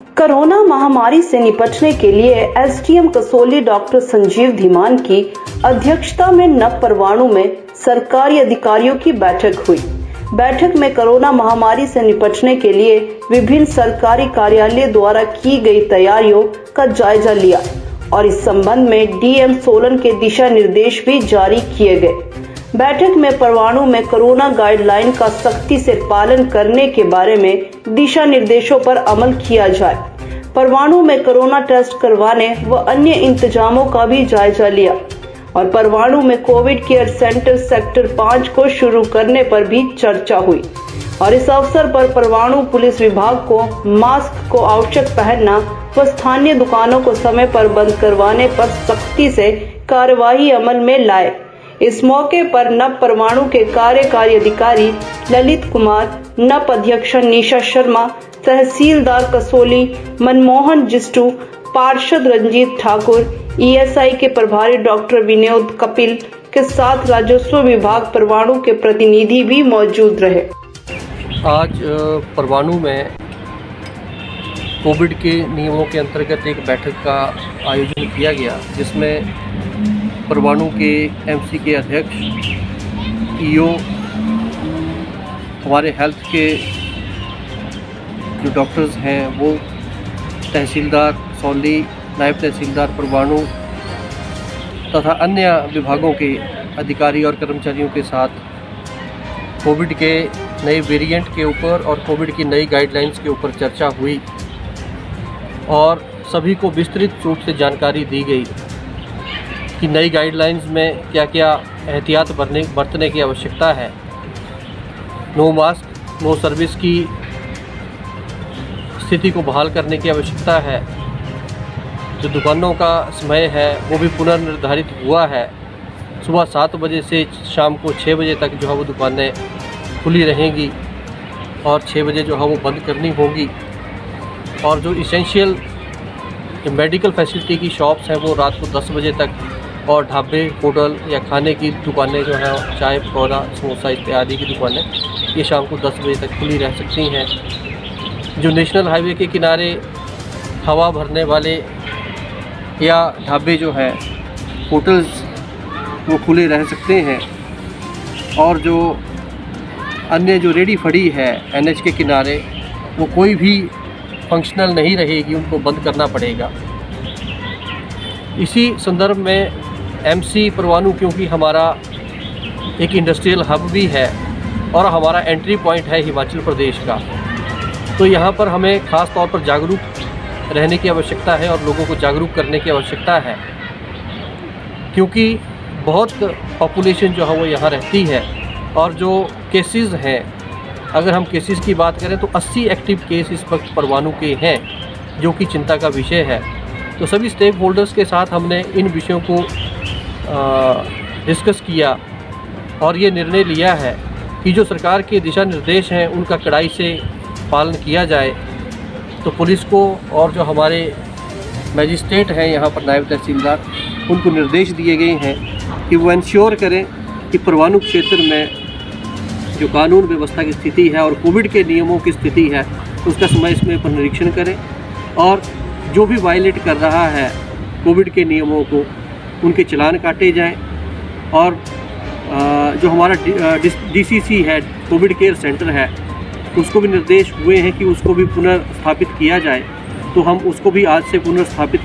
Corona महामारी से निपटने के लिए एसडीएम कसौली डॉक्टर संजीव धीमान की अध्यक्षता में नवपरवाणु में सरकारी अधिकारियों की बैठक हुई। बैठक में कोरोना महामारी से निपटने के लिए विभिन्न सरकारी कार्यालय द्वारा की गई तैयारियों का जायजा लिया और इस संबंध में डीएम सोलन के दिशा निर्देश भी जारी किए गए। बैठक में परवाणु में कोरोना गाइडलाइन का सख्ती से पालन करने के बारे में दिशा निर्देशों पर अमल किया जाए। परवाणु में कोरोना टेस्ट करवाने व अन्य इंतजामों का भी जायजा लिया और परवाणु में कोविड केयर सेंटर सेक्टर 5 को शुरू करने पर भी चर्चा हुई और इस अवसर पर परवाणु पुलिस विभाग को मास्क को आवश्यक पहनना व स्थानीय दुकानों को समय पर बंद करवाने पर सख्ती से कार्यवाही अमल में लाए। इस मौके पर नव परवाणु के कार्यकारी अधिकारी ललित कुमार, नप अध्यक्षा निशा शर्मा, तहसीलदार कसौली मनमोहन जिस्टू, पार्षद रंजीत ठाकुर, ईएसआई के प्रभारी डॉक्टर विनोद कपिल के साथ राजस्व विभाग परवाणु के प्रतिनिधि भी मौजूद रहे। आज परवाणु में कोविड के नियमों के अंतर्गत एक बैठक का आयोजन किया गया, जिसमें परवाणु के एमसी के अध्यक्ष, ईओ, हमारे हेल्थ के जो डॉक्टर्स हैं वो, तहसीलदार कसौली, नायब तहसीलदार परवाणु तथा अन्य विभागों के अधिकारी और कर्मचारियों के साथ कोविड के नए वेरिएंट के ऊपर और कोविड की नई गाइडलाइंस के ऊपर चर्चा हुई और सभी को विस्तृत रूप से जानकारी दी गई कि नई गाइडलाइंस में क्या क्या एहतियात बरतने की आवश्यकता है। नो मास्क, नो सर्विस की स्थिति को बहाल करने की आवश्यकता है। जो दुकानों का समय है वो भी पुनर्निर्धारित हुआ है। सुबह 7 बजे से शाम को 6 बजे तक जो है वो दुकानें खुली रहेंगी और 6 बजे जो है वो बंद करनी होगी और जो इसेंशियल मेडिकल फैसिलिटी की शॉप्स हैं वो रात को 10 बजे तक और ढाबे, होटल या खाने की दुकानें जो हैं, चाय पकौड़ा, समोसा इत्यादि की दुकानें, ये शाम को 10 बजे तक खुली रह सकती हैं। जो नेशनल हाईवे के किनारे हवा भरने वाले या ढाबे जो हैं, होटल्स, वो खुले रह सकते हैं और जो अन्य जो रेडी फड़ी है एनएच के किनारे, वो कोई भी फंक्शनल नहीं रहेगी, उनको बंद करना पड़ेगा। इसी संदर्भ में एमसी परवाणु, क्योंकि हमारा एक इंडस्ट्रियल हब भी है और हमारा एंट्री पॉइंट है हिमाचल प्रदेश का, तो यहाँ पर हमें ख़ास तौर पर जागरूक रहने की आवश्यकता है और लोगों को जागरूक करने की आवश्यकता है, क्योंकि बहुत पॉपुलेशन जो है वो यहाँ रहती है और जो केसेस हैं, अगर हम केसेस की बात करें तो 80 एक्टिव केस इस वक्त परवाणु के हैं, जो कि चिंता का विषय है। तो सभी स्टेक होल्डर्स के साथ हमने इन विषयों को डिस्कस किया और ये निर्णय लिया है कि जो सरकार के दिशा निर्देश हैं उनका कड़ाई से पालन किया जाए। तो पुलिस को और जो हमारे मैजिस्ट्रेट हैं यहाँ पर, नायब तहसीलदार, उनको निर्देश दिए गए हैं कि वो इंश्योर करें कि परवाणु क्षेत्र में जो कानून व्यवस्था की स्थिति है और कोविड के नियमों की स्थिति है उसका समय इसमें पर निरीक्षण करें और जो भी वायलेट कर रहा है कोविड के नियमों को, उनके चालान काटे जाएं और जो हमारा डीसीसी है, कोविड केयर सेंटर है, उसको भी निर्देश हुए हैं कि उसको भी पुनर्स्थापित किया जाए। तो हम उसको भी आज से पुनर्स्थापित